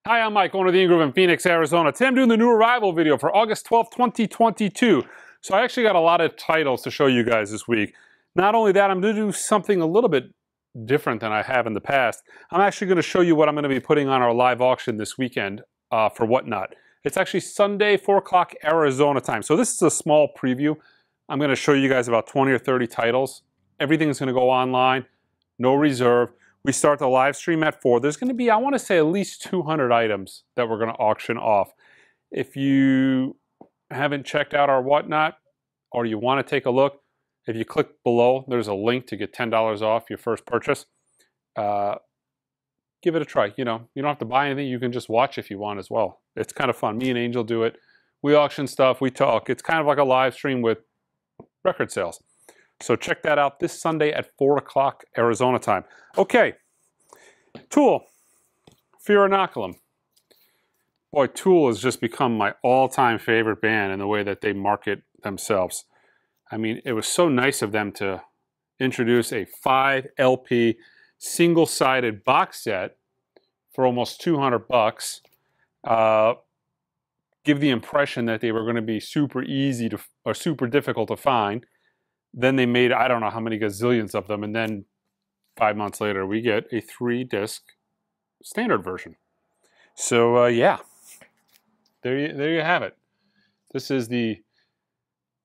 Hi, I'm Mike, owner of the In Groove in Phoenix, Arizona. Today I'm doing the new arrival video for August 12th, 2022. So I actually got a lot of titles to show you guys this week. Not only that, I'm going to do something a little bit different than I have in the past. I'm actually going to show you what I'm going to be putting on our live auction this weekend for Whatnot. It's actually Sunday, 4 o'clock Arizona time. So this is a small preview. I'm going to show you guys about 20 or 30 titles. Everything's going to go online, no reserve. We start the live stream at 4. There's going to be, I want to say, at least 200 items that we're going to auction off. If you haven't checked out our Whatnot or you want to take a look, if you click below, there's a link to get $10 off your first purchase. Give it a try. You know, you don't have to buy anything. You can just watch if you want as well. It's kind of fun. Me and Angel do it. We auction stuff. We talk. It's kind of like a live stream with record sales. So check that out this Sunday at 4 o'clock Arizona time. Okay, Tool, Fear Inoculum. Boy, Tool has just become my all-time favorite band in the way that they market themselves. I mean, it was so nice of them to introduce a 5 LP single-sided box set for almost 200 bucks. Give the impression that they were going to be super easy to, or super difficult to find. Then they made, I don't know how many gazillions of them, and then 5 months later, we get a 3-disc standard version. So, yeah, there you have it. This is the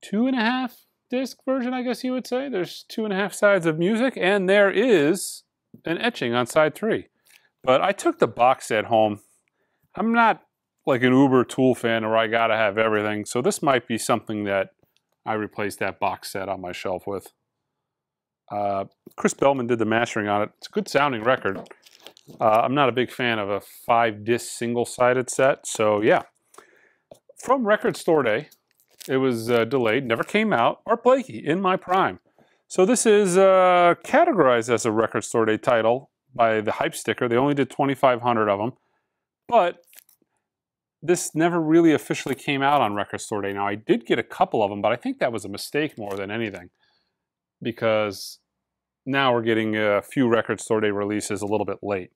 2.5-disc version, I guess you would say. There's 2.5 sides of music, and there is an etching on side 3. But I took the box set home. I'm not like an uber Tool fan where I gotta have everything, so this might be something that I replaced that box set on my shelf with. Chris Bellman did the mastering on it. It's a good sounding record. I'm not a big fan of a 5-disc single-sided set, so yeah. From Record Store Day, it was delayed, never came out. Art Blakey, In My Prime. So this is categorized as a Record Store Day title by the Hype Sticker. They only did 2,500 of them, but this never really officially came out on Record Store Day. Now, I did get a couple of them, but I think that was a mistake more than anything, because now we're getting a few Record Store Day releases a little bit late.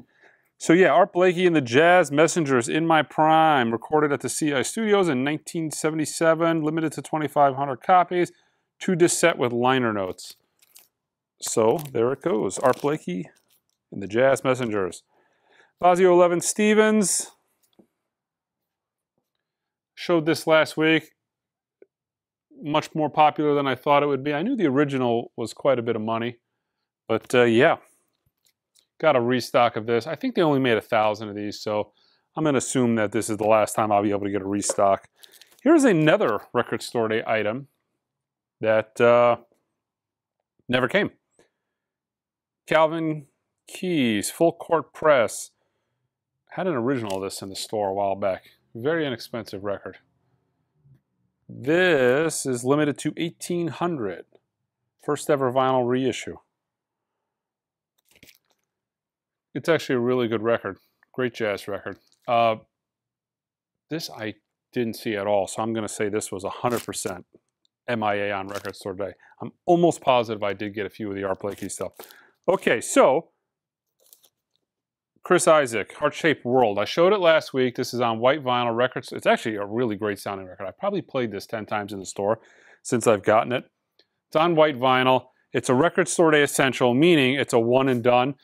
So yeah, Art Blakey and the Jazz Messengers, In My Prime, recorded at the CI Studios in 1977, limited to 2,500 copies, 2-disc set with liner notes. So there it goes, Art Blakey and the Jazz Messengers. Fazio 11 Stevens. Showed this last week. Much more popular than I thought it would be. I knew the original was quite a bit of money, but yeah, got a restock of this. I think they only made 1,000 of these, so I'm going to assume that this is the last time I'll be able to get a restock. Here's another Record Store Day item that never came. Calvin Keys, Full Court Press. Had an original of this in the store a while back. Very inexpensive record. This is limited to 1,800. First ever vinyl reissue. It's actually a really good record. Great jazz record. This I didn't see at all, so I'm going to say this was 100% MIA on Record Store Day. I'm almost positive I did get a few of the Art Blakey stuff. Okay, so Chris Isaak, Heart-Shaped World. I showed it last week. This is on white vinyl records. It's actually a really great sounding record. I probably played this 10 times in the store since I've gotten it. It's on white vinyl. It's a Record Store Day essential, meaning it's a one and done.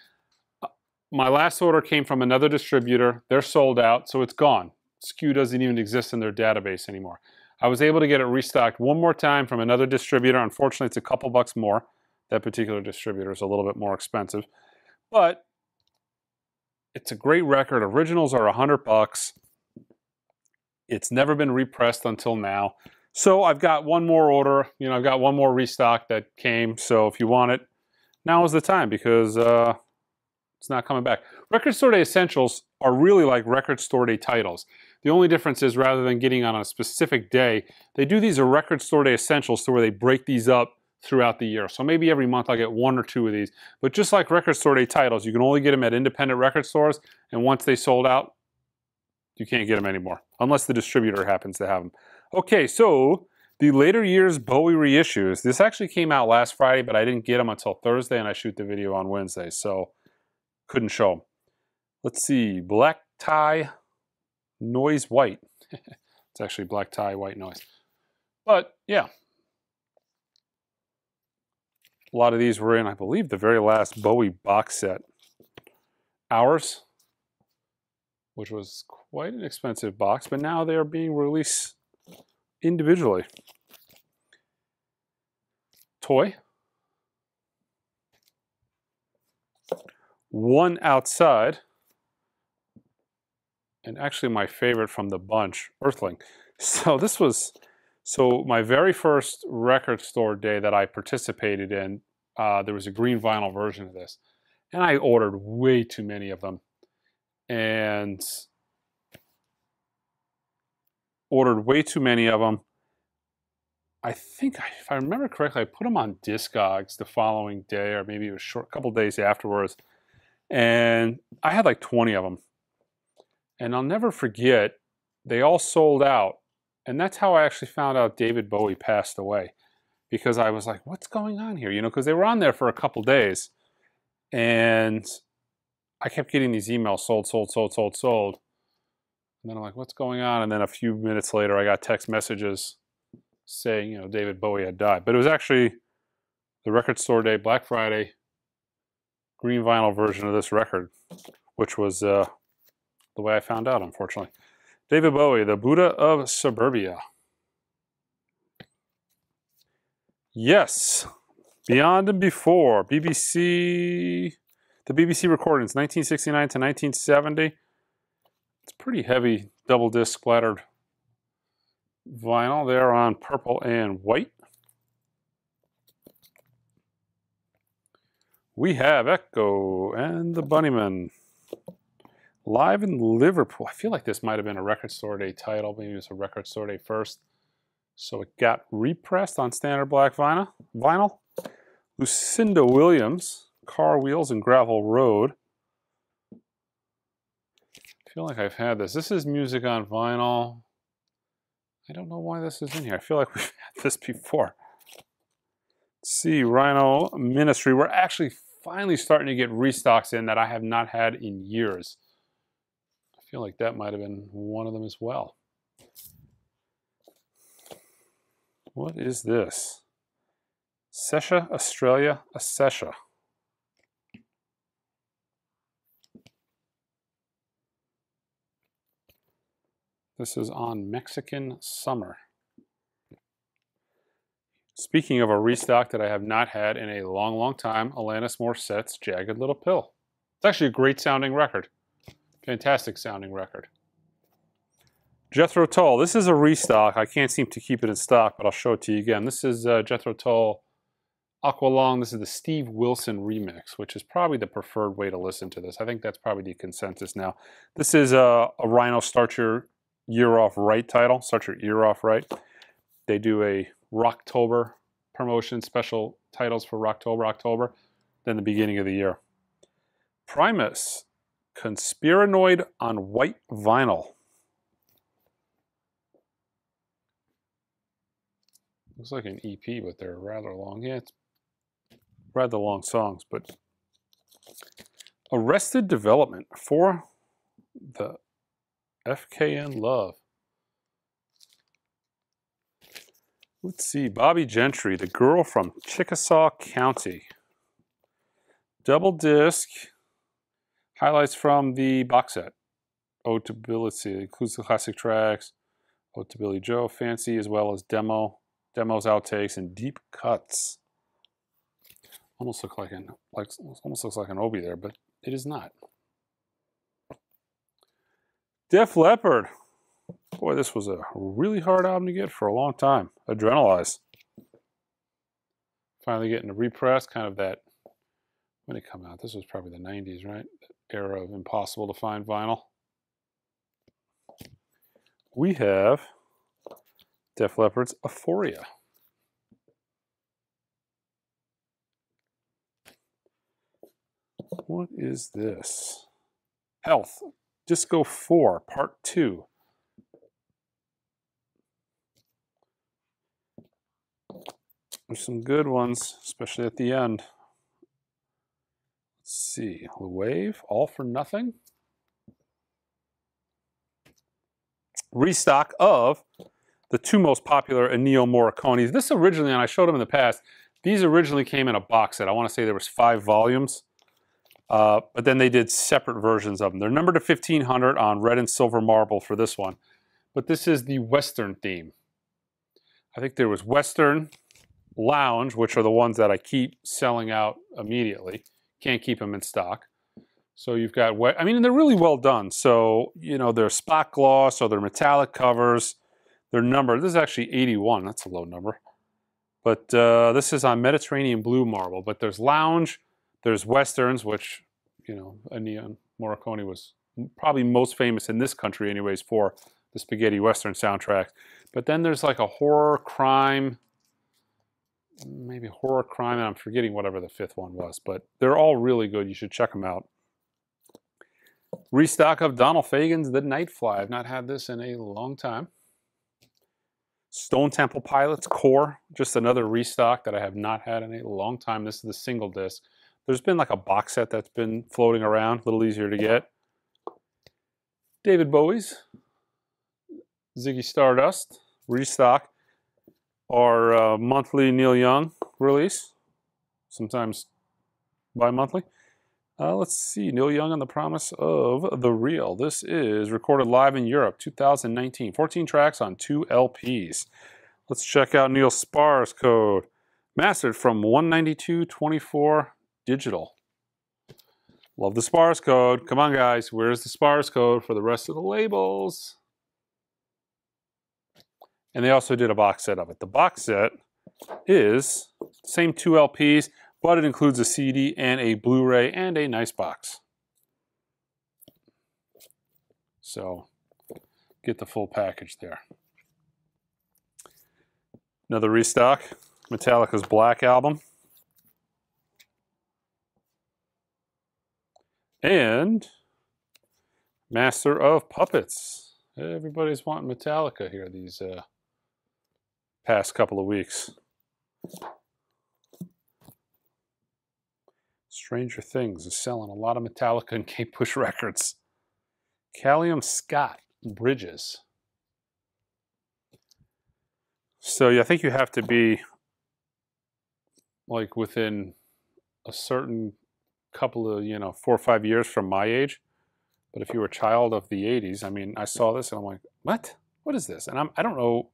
My last order came from another distributor. They're sold out, so it's gone. SKU doesn't even exist in their database anymore. I was able to get it restocked one more time from another distributor. Unfortunately, it's a couple bucks more. That particular distributor is a little bit more expensive, but it's a great record. Originals are 100 bucks. It's never been repressed until now. So I've got one more order. You know, I've got one more restock that came. So if you want it, now is the time, because it's not coming back. Record Store Day Essentials are really like Record Store Day titles. The only difference is, rather than getting on a specific day, they do these as Record Store Day Essentials, to where they break these up throughout the year. So maybe every month I'll get 1 or 2 of these. But just like Record Store Day titles, you can only get them at independent record stores, and once they sold out, you can't get them anymore, unless the distributor happens to have them. Okay, so the later years Bowie reissues. This actually came out last Friday, but I didn't get them until Thursday, and I shoot the video on Wednesday, so couldn't show them. Let's see, Black Tie Noise White. It's actually black tie, white noise. But yeah, a lot of these were in, I believe, the very last Bowie box set. Hours, which was quite an expensive box, but now they are being released individually. Toy. One Outside. And actually my favorite from the bunch, Earthling. So this was, my very first record store day that I participated in, there was a green vinyl version of this. And I ordered way too many of them. And I think, if I remember correctly, I put them on Discogs the following day, or maybe it was a couple days afterwards. And I had like 20 of them. And I'll never forget, they all sold out. And that's how I actually found out David Bowie passed away. Because I was like, what's going on here? You know, because they were on there for a couple days. And I kept getting these emails, sold. And then I'm like, what's going on? And then a few minutes later, I got text messages saying, you know, David Bowie had died. But it was actually the record store day, Black Friday, green vinyl version of this record, which was the way I found out, unfortunately. David Bowie, the Buddha of Suburbia. Yes, Beyond and Before, BBC, the BBC recordings, 1969 to 1970. It's pretty heavy double disc splattered vinyl there on purple and white. We have Echo and the Bunnymen. Live in Liverpool. I feel like this might have been a record store day title. Maybe it was a record store day first. So it got repressed on standard black vinyl. Lucinda Williams, Car Wheels and Gravel Road. I feel like I've had this. This is Music on Vinyl. I don't know why this is in here. I feel like we've had this before. Let's see, Rhino Ministry. We're actually finally starting to get restocks in that I have not had in years. I feel like that might have been one of them as well. What is this? Sesha, Australia, a Sesha. This is on Mexican Summer. Speaking of a restock that I have not had in a long, long time, Alanis Morissette's Jagged Little Pill. It's actually a great sounding record. Fantastic sounding record. Jethro Tull. This is a restock. I can't seem to keep it in stock, but I'll show it to you again. This is Jethro Tull Aqualung. This is the Steve Wilson remix, which is probably the preferred way to listen to this. I think that's probably the consensus now. This is a Rhino Start Your Year Off Right title. Start Your Ear Off Right. They do a Rocktober promotion, special titles for October, then the beginning of the year. Primus, Conspiranoid on white vinyl. Looks like an EP, but they're rather long. Yeah, it's rather long songs, but Arrested Development for the FKN Love. Let's see, Bobby Gentry, The Girl from Chickasaw County. Double disc, highlights from the box set. Ode to Billy, includes the classic tracks, Ode to Billy Joe, Fancy, as well as demos, outtakes, and deep cuts. Almost looks like an Obi there, but it is not. Def Leppard. Boy, this was a really hard album to get for a long time. Adrenalize. Finally getting a repress, kind of that, when did it come out? This was probably the 90s, right? That era of impossible to find vinyl. We have Def Leppard's Euphoria. What is this? Health. Disco 4, Part 2. There's some good ones, especially at the end. Let's see. The Wave, All for Nothing. restock of the two most popular Ennio Morricones. This originally, and I showed them in the past, these originally came in a box set. I want to say there was 5 volumes, but then they did separate versions of them. They're numbered to 1500 on red and silver marble for this one. But this is the Western theme. I think there was Western, Lounge, which are the ones that I keep selling out immediately. Can't keep them in stock. So you've got, I mean, they're really well done. So, you know, they're spot gloss or they're metallic covers. They're numbered. This is actually 81. That's a low number. But this is on Mediterranean blue marble. But there's Lounge, there's Westerns, which, you know, Ennio Morricone was probably most famous in this country anyways for the spaghetti Western soundtrack. But then there's like a horror, crime, maybe horror, crime, and I'm forgetting whatever the 5th one was. But they're all really good. You should check them out. Restock of Donald Fagen's The Night Fly. I've not had this in a long time. Stone Temple Pilots Core. Just another restock that I have not had in a long time. This is the single disc. There's been like a box set that's been floating around. A little easier to get. David Bowie's Ziggy Stardust. Restock. Our monthly Neil Young release. Sometimes bi-monthly. Let's see, Neil Young and the Promise of the Real. This is recorded live in Europe, 2019. 14 tracks on 2 LPs. Let's check out Neil's Spars code. Mastered from 192.24 digital. Love the Spars code. Come on, guys. Where's the Spars code for the rest of the labels? And they also did a box set of it. The box set is same 2 LPs, but it includes a CD and a Blu-ray and a nice box. So get the full package there. Another restock, Metallica's Black Album. And Master of Puppets. Everybody's wanting Metallica here these past couple of weeks. Stranger Things is selling a lot of Metallica and Kate Bush records. Callium Scott Bridges. So yeah, I think you have to be like within a certain couple of, 4 or 5 years from my age. But if you were a child of the 80s, I mean, I saw this and I'm like, what? What is this? And I don't know.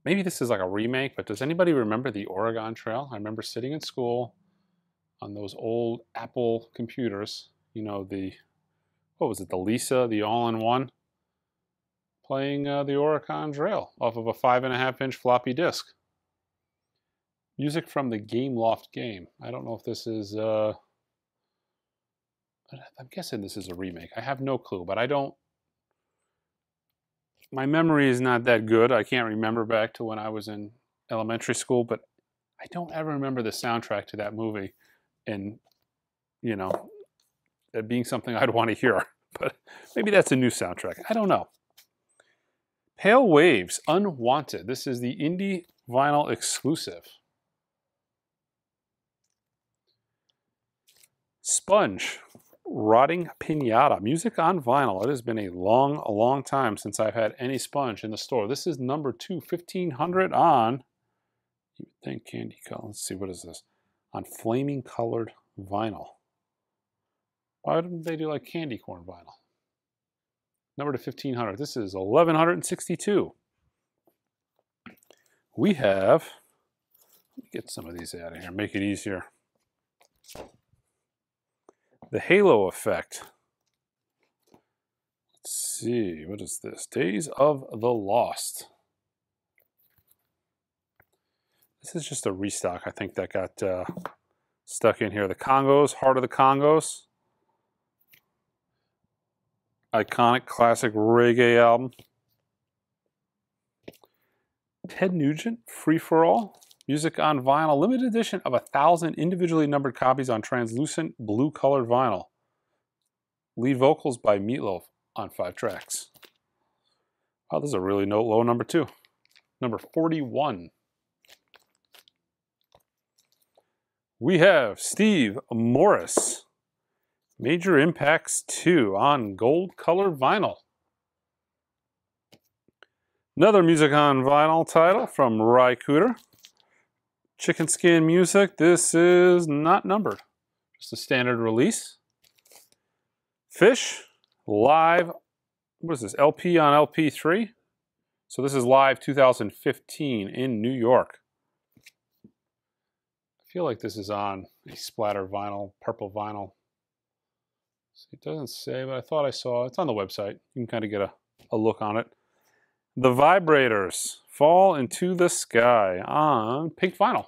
Maybe this is like a remake, but does anybody remember the Oregon Trail? I remember sitting in school on those old Apple computers, what was it, the Lisa, the all-in-one, playing the Oregon Trail off of a 5.5-inch floppy disk. Music from the Game Loft game. I don't know if this is, I'm guessing this is a remake. I have no clue, but my memory is not that good. I can't remember back to when I was in elementary school, but I don't ever remember the soundtrack to that movie. And, that being something I'd want to hear. But maybe that's a new soundtrack. I don't know. Pale Waves, Unwanted. This is the indie vinyl exclusive. Sponge, Rotting Pinata. Music on vinyl. It has been a long time since I've had any Sponge in the store. This is number 2, 1500 on, you would think candy color. Let's see, what is this? On flaming colored vinyl. Why didn't they do like candy corn vinyl? Number to 1500. This is 1162. We have, let me get some of these out of here, make it easier. The Halo Effect. Let's see, what is this? Days of the Lost. This is just a restock, I think, that got stuck in here. The Congos, Heart of the Congos. Iconic classic reggae album. Ted Nugent, Free For All. Music on vinyl. Limited edition of 1,000 individually numbered copies on translucent blue colored vinyl. Lead vocals by Meatloaf on 5 tracks. Oh, this is a really low number 2. Number 41. We have Steve Morris, Major Impacts 2 on gold colored vinyl. Another music on vinyl title from Rycooter. Chicken Skin Music. This is not numbered. Just a standard release. Phish, live. What is this? LP on LP3? So this is live 2015 in New York. I feel like this is on a splatter vinyl, purple vinyl. It doesn't say, but I thought I saw. It's on the website. You can kind of get a look on it. The Vibrators, Fall Into the Sky on pink vinyl.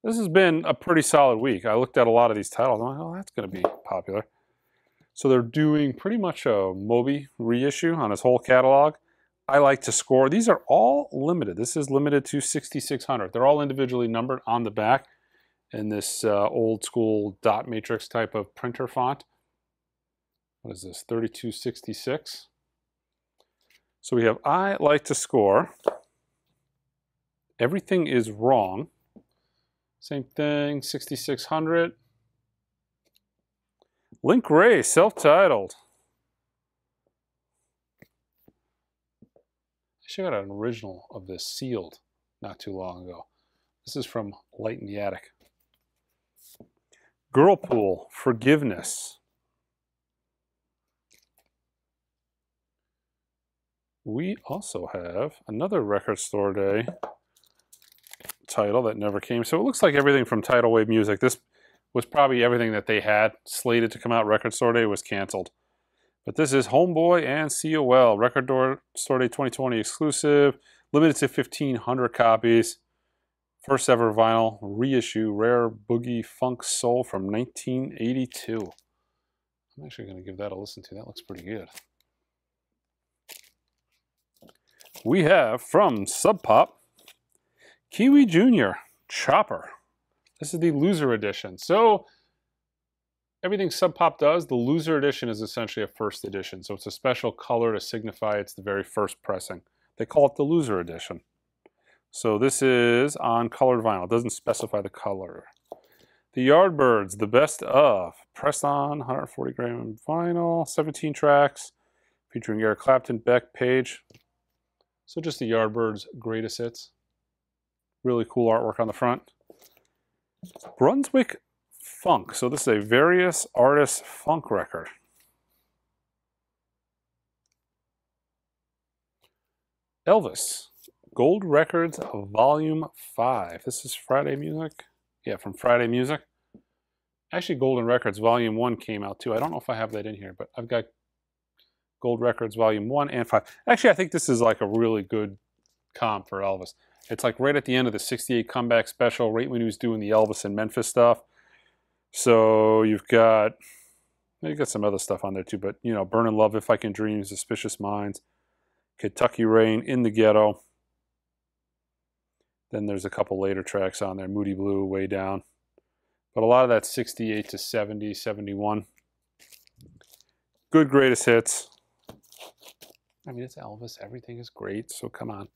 This has been a pretty solid week. I looked at a lot of these titles. I'm like, oh, that's going to be popular. So they're doing pretty much a Moby reissue on his whole catalog. I like to score. These are all limited. This is limited to 6,600. They're all individually numbered on the back in this old school dot matrix type of printer font. What is this? 3266. So we have I Like to Score. Everything is Wrong. Same thing, 6,600. Link Ray, self-titled. I should have got an original of this sealed not too long ago. This is from Light in the Attic. Girlpool, Forgiveness. We also have another Record Store Day title that never came. So it looks like everything from Tidal Wave Music. This was probably everything that they had slated to come out Record Store Day was canceled. But this is Homeboy and COL, Record Store Day 2020 exclusive, limited to 1,500 copies. First ever vinyl reissue, Rare Boogie Funk Soul from 1982. I'm actually going to give that a listen to. That looks pretty good. We have from Sub Pop, Kiwi Jr. Chopper. This is the Loser Edition. So everything Sub Pop does, the Loser Edition is essentially a first edition. So it's a special color to signify it's the very first pressing. They call it the Loser Edition. So this is on colored vinyl. It doesn't specify the color. The Yardbirds, the best of. Pressed on 140 gram vinyl, 17 tracks, featuring Eric Clapton, Beck, Page. So just the Yardbirds greatest hits. Really cool artwork on the front. Brunswick Funk. So this is a various artists funk record. Elvis. Gold Records Volume 5. This is Friday Music. Yeah, from Friday Music. Actually, Golden Records Volume 1 came out too. I don't know if I have that in here, but I've got Gold Records Volume 1 and 5. Actually, I think this is like a really good comp for Elvis. It's like right at the end of the 68 comeback special, right when he was doing the Elvis and Memphis stuff. So you've got some other stuff on there too, but you know, Burnin' Love, If I Can Dream, Suspicious Minds, Kentucky Rain, In the Ghetto. Then there's a couple later tracks on there, Moody Blue, Way Down. But a lot of that's 68 to 70, 71. Good greatest hits. I mean, it's Elvis. Everything is great, so come on.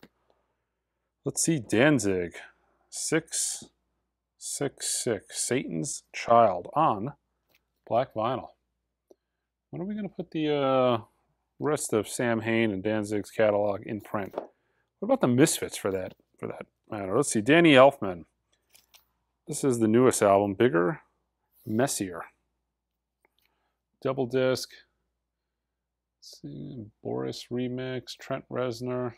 Let's see, Danzig. 666, Satan's Child on black vinyl. When are we going to put the rest of Sam Hain and Danzig's catalog in print? What about the Misfits for that matter? Let's see, Danny Elfman. This is the newest album, Bigger, Messier. Double disc. Let's see, Boris remix, Trent Reznor.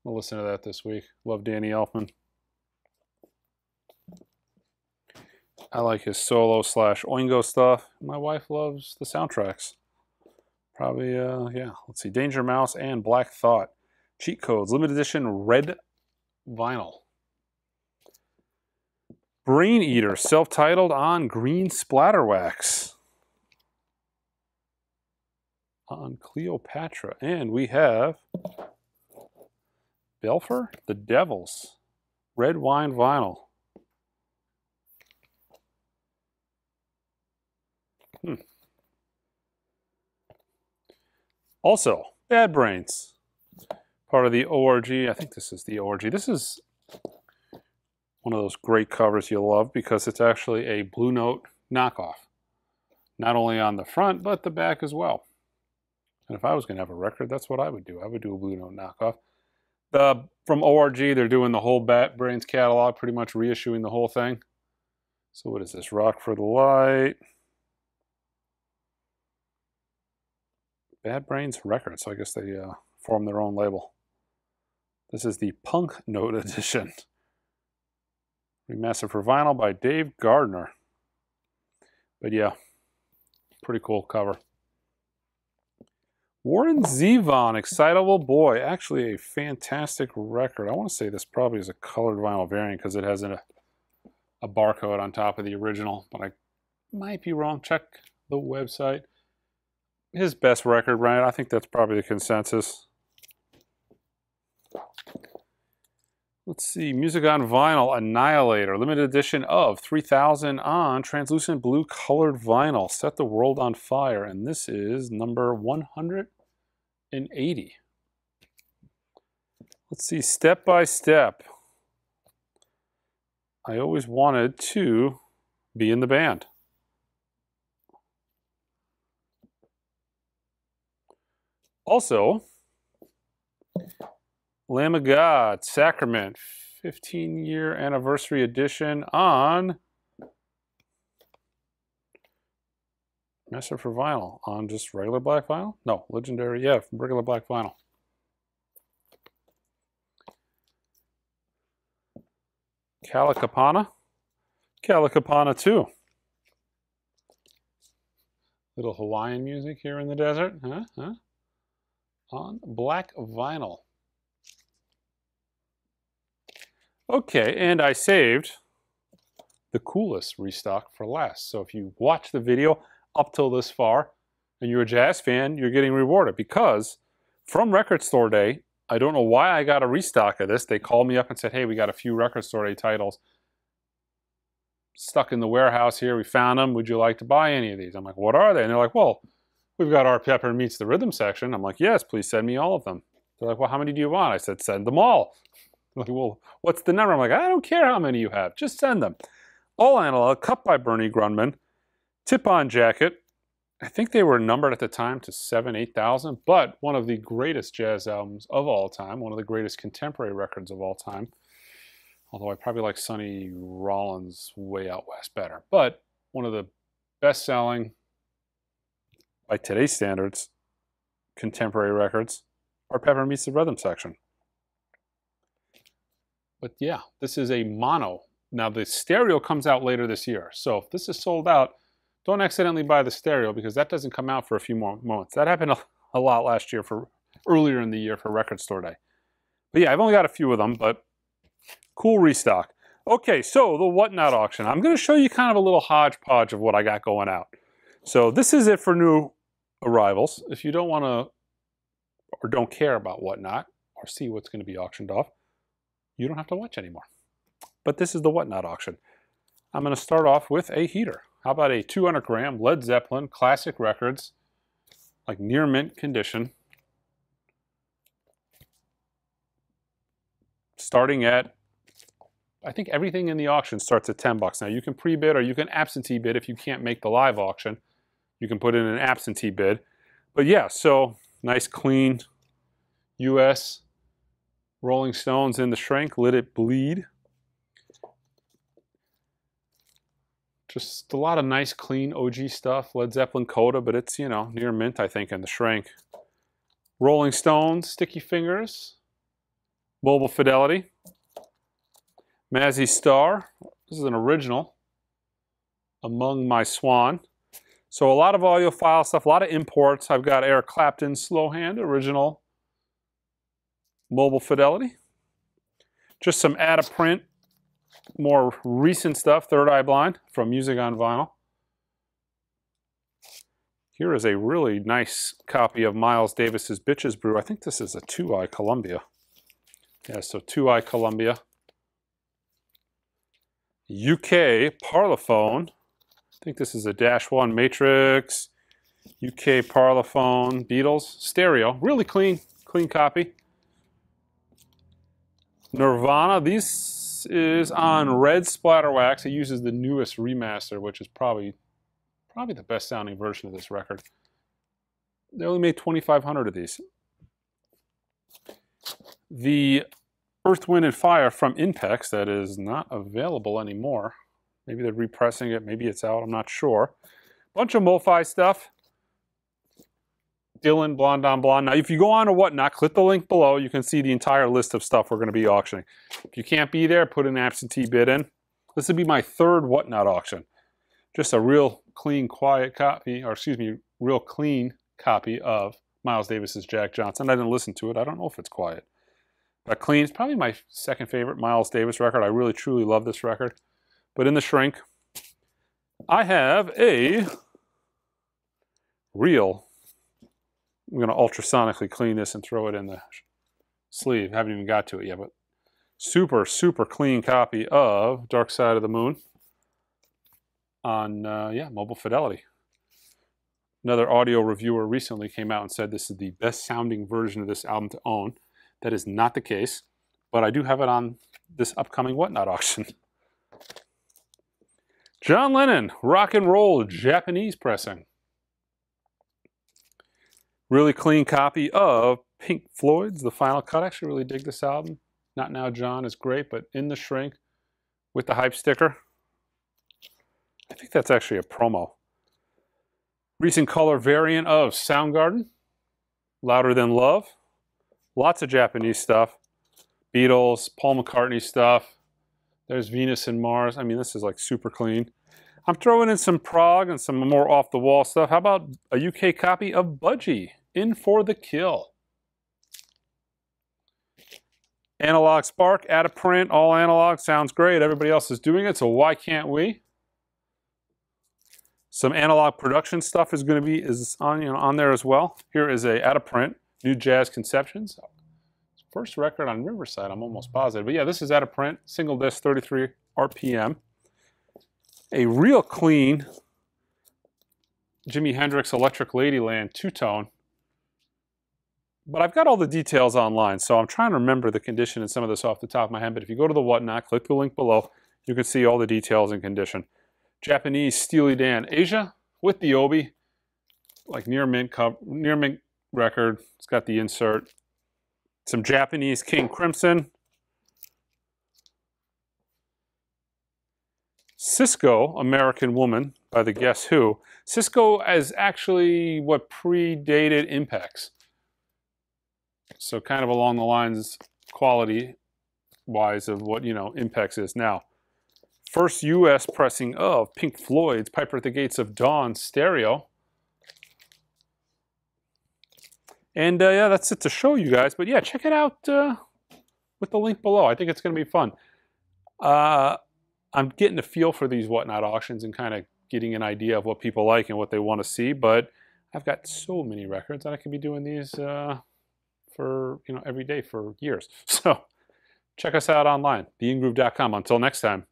We'll listen to that this week. Love Danny Elfman. I like his solo / Oingo stuff. My wife loves the soundtracks. Probably, yeah. Let's see, Danger Mouse and Black Thought. Cheat Codes, limited edition red vinyl. Brain Eater, self-titled on green splatter wax. On Cleopatra. And we have Belfer, The Devils, red wine vinyl. Also, Bad Brains, part of the ORG. I think this is the ORG. This is one of those great covers you'll love because it's actually a Blue Note knockoff. Not only on the front, but the back as well. And if I was going to have a record, that's what I would do. I would do a Blue Note knockoff. From ORG, they're doing the whole Bat Brains catalog, pretty much reissuing the whole thing. So what is this? Rock for the Light. Bad Brains Records. So I guess they form their own label. This is the Punk Note edition. Remastered for vinyl by Dave Gardner. But yeah, pretty cool cover. Warren Zevon, Excitable Boy. Actually a fantastic record. I want to say this probably is a colored vinyl variant because it has a barcode on top of the original, but I might be wrong. Check the website. His best record, right? I think that's probably the consensus. Let's see, music on vinyl, Annihilator, limited edition of 3000 on translucent blue colored vinyl, Set the World on Fire, and this is number 180. Let's see, Step by Step. I always wanted to be in the band. Also, Lamb of God, Sacrament, 15-year anniversary edition on Master for vinyl. On just regular black vinyl? No, legendary, yeah, regular black vinyl. Calicapana. Calicapana 2. Little Hawaiian music here in the desert, huh? On black vinyl. Okay, and I saved the coolest restock for last. So if you watch the video up till this far and you're a jazz fan, you're getting rewarded because from Record Store Day, I don't know why I got a restock of this. They called me up and said, hey, we got a few Record Store Day titles stuck in the warehouse here. We found them. Would you like to buy any of these? I'm like, what are they? And they're like, well, we've got our Pepper Meets the Rhythm section. I'm like, yes, please send me all of them. They're like, well, how many do you want? I said, send them all. They're like, well, what's the number? I'm like, I don't care how many you have. Just send them. All analog, cut by Bernie Grundman. Tip-on jacket. I think they were numbered at the time to 8,000, but one of the greatest jazz albums of all time, one of the greatest contemporary records of all time. Although I probably like Sonny Rollins' Way Out West better. But one of the best-selling, by today's standards, contemporary records are Pepper Meets the Rhythm section. But yeah, this is a mono. Now the stereo comes out later this year. So if this is sold out, don't accidentally buy the stereo because that doesn't come out for a few more months. That happened a lot last year, earlier in the year for Record Store Day. But yeah, I've only got a few of them, but cool restock. Okay, so the Whatnot auction. I'm going to show you kind of a little hodgepodge of what I got going out. So this is it for new arrivals. If you don't want to or don't care about Whatnot or see what's going to be auctioned off, you don't have to watch anymore. But this is the Whatnot auction. I'm going to start off with a heater. How about a 200 gram Led Zeppelin classic records, like near mint condition, starting at, I think everything in the auction starts at $10. Now you can pre-bid or you can absentee bid if you can't make the live auction. You can put in an absentee bid. But yeah, so nice clean US Rolling Stones in the shrink, Let It Bleed. Just a lot of nice, clean OG stuff. Led Zeppelin Coda, but it's, you know, near mint, I think, in the shrink. Rolling Stones, Sticky Fingers. Mobile Fidelity. Mazzy Star. This is an original. Among My Swan. So a lot of audiophile stuff, a lot of imports. I've got Eric Clapton, Slow Hand, original. Mobile Fidelity. Just some out-of-print, more recent stuff, Third Eye Blind from Music on Vinyl. Here is a really nice copy of Miles Davis's Bitches Brew. I think this is a 2-eye Columbia. Yeah, so 2-eye Columbia. UK Parlophone. I think this is a -1 Matrix. UK Parlophone, Beatles, stereo. Really clean copy. Nirvana, this is on red splatter wax. It uses the newest remaster, which is probably the best sounding version of this record. They only made 2,500 of these. The Earth, Wind, and Fire from Impex that is not available anymore. Maybe they're repressing it. Maybe it's out. I'm not sure. Bunch of MoFi stuff. Dylan, Blonde on Blonde. Now, if you go on or whatnot, click the link below. You can see the entire list of stuff we're going to be auctioning. If you can't be there, put an absentee bid in. This would be my third whatnot auction. Just a real clean, quiet copy, or excuse me, real clean copy of Miles Davis's Jack Johnson. I didn't listen to it. I don't know if it's quiet. But clean. It's probably my second favorite Miles Davis record. I really, truly love this record. But in the shrink, I have a real... I'm going to ultrasonically clean this and throw it in the sleeve. Haven't even got to it yet, but super, super clean copy of Dark Side of the Moon on, yeah, Mobile Fidelity. Another audio reviewer recently came out and said this is the best sounding version of this album to own. That is not the case, but I do have it on this upcoming Whatnot auction. John Lennon, Rock and Roll, Japanese pressing. Really clean copy of Pink Floyd's The Final Cut. I actually really dig this album. Not Now John is great, but in the shrink with the hype sticker. I think that's actually a promo. Recent color variant of Soundgarden. Louder Than Love. Lots of Japanese stuff. Beatles, Paul McCartney stuff. There's Venus and Mars. I mean, this is like super clean. I'm throwing in some prog and some more off-the-wall stuff. How about a UK copy of Budgie? In for the Kill. Analog Spark, out of print, all analog, sounds great. Everybody else is doing it, so why can't we? Some analog production stuff is going to be on there as well. Here is a out of print, New Jazz Conceptions. First record on Riverside, I'm almost positive. But yeah, this is out of print, single disc, 33 RPM. A real clean Jimi Hendrix Electric Ladyland two-tone. But I've got all the details online, so I'm trying to remember the condition and some of this off the top of my head. But if you go to the Whatnot, click the link below, you can see all the details and condition. Japanese Steely Dan Asia with the Obi, like near mint record. It's got the insert. Some Japanese King Crimson. Cisco, American Woman by the Guess Who. Cisco is actually what predated Impex. So kind of along the lines, quality-wise, of what, you know, Impex is now. First U.S. pressing of Pink Floyd's Piper at the Gates of Dawn stereo. And yeah, that's it to show you guys. But yeah, check it out with the link below. I think it's going to be fun. I'm getting a feel for these Whatnot auctions and kind of getting an idea of what people like and what they want to see. But I've got so many records that I can be doing these for, you know, every day for years. So check us out online, beinggroove.com. Until next time.